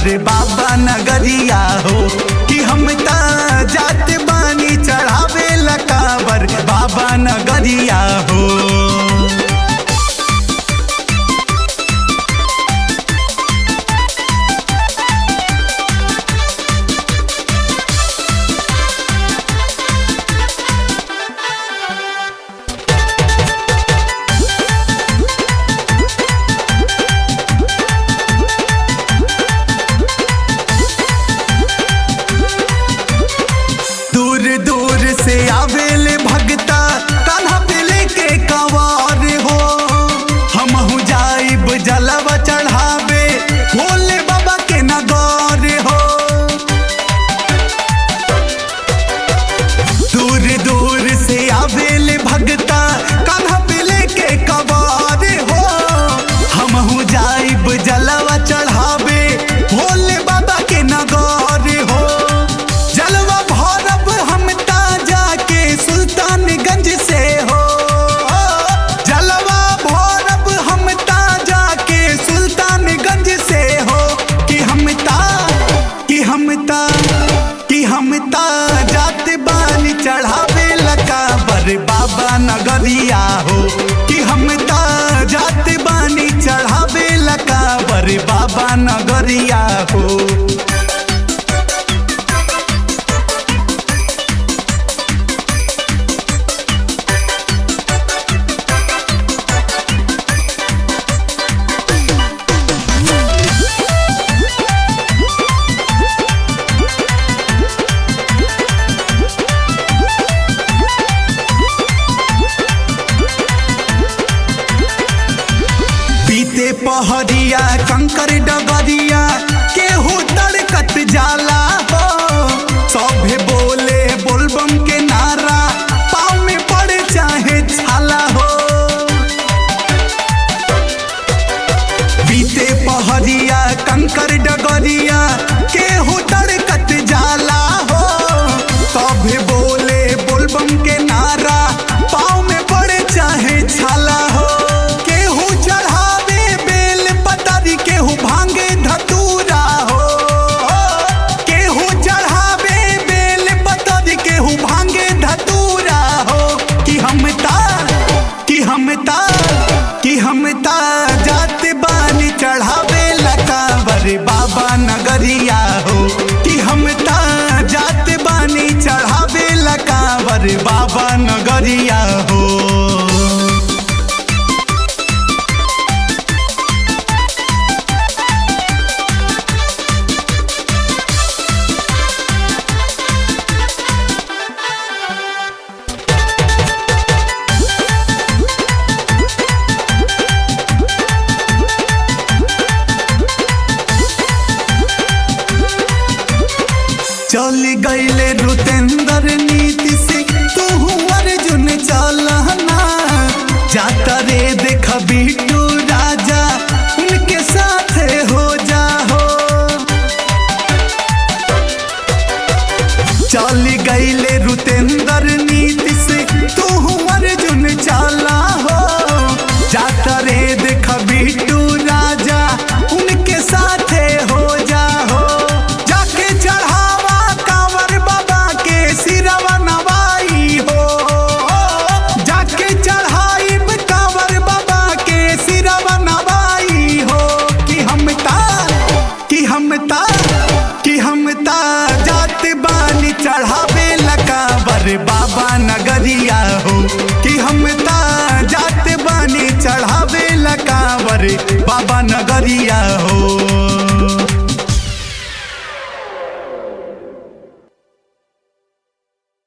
कांवर बाबा नगरिया हो कि हम ता जात बानी चढ़ावे ला कांवर बाबा नगरिया हो। दूर दूर से आवेले भगता कान्हा पे लेके कंवर हो, हमहु जाइब जलवा चढ़ावे भोले बाबा के नगौर हो। दूर दूर से आवेले भगता कान्हा पे लेके कंवर हो, हमहु जाइब जलवा चढ़ावे भोले बाबा के नगौर हो। जलवा भरब हम ता जाके सुल्तानगंज से हो, जलवा भरब हम ता जाके सुल्तानगंज से हो कि हम ता जात बानी चढ़ावे ला कांवर बाबा नगरिया हो कि हम ता जात बानी चढ़ावे ला कांवर बाबा नगरिया हो। बीते पहरिया कंकर डगरिया केहू तड़कत जाला हो, सभे बोले बोलबम के नारा पाँव में पड़े चाहे छाला हो। बीते पहरिया कंकर डगरिया केहू तड़कत जाला हो, सभे बोले बोलबम के नारा पाँव में पड़े चाहे छाला हो। केहू चढ़ावे बेल पतरी केहू भांगे धतूरा हो, केहू चढ़ावे बेल पतरी केहू भांगे धतूरा हो कि हम ता जात बानी चढ़ावे ला कांवर बाबा नगरिया हो कि हम ता जात बानी चढ़ावे ला कांवर बाबा नगरिया हो। चल गईले रुतेंद्र नीति से तू अर्जुन चलना, जाता रे देख बिट्टू राजा उनके साथ हो जाहो। चल गईले रुतेंद्र नीति से तू अर्जुन चला हो, जाता रे देख बिट्टू राजा उनके साथ हो जाहो। जाके चढ़ावा कांवर बाबा के सिरवा नवाई हो, जाके चढ़ाइब कांवर बाबा के सिरवा नवाई हो कि हम ता जात बानी चढ़ावे ला कांवर बाबा नगरिया हो कि हम ता जात बानी चढ़ावे ला कांवर बाबा नगरिया हो।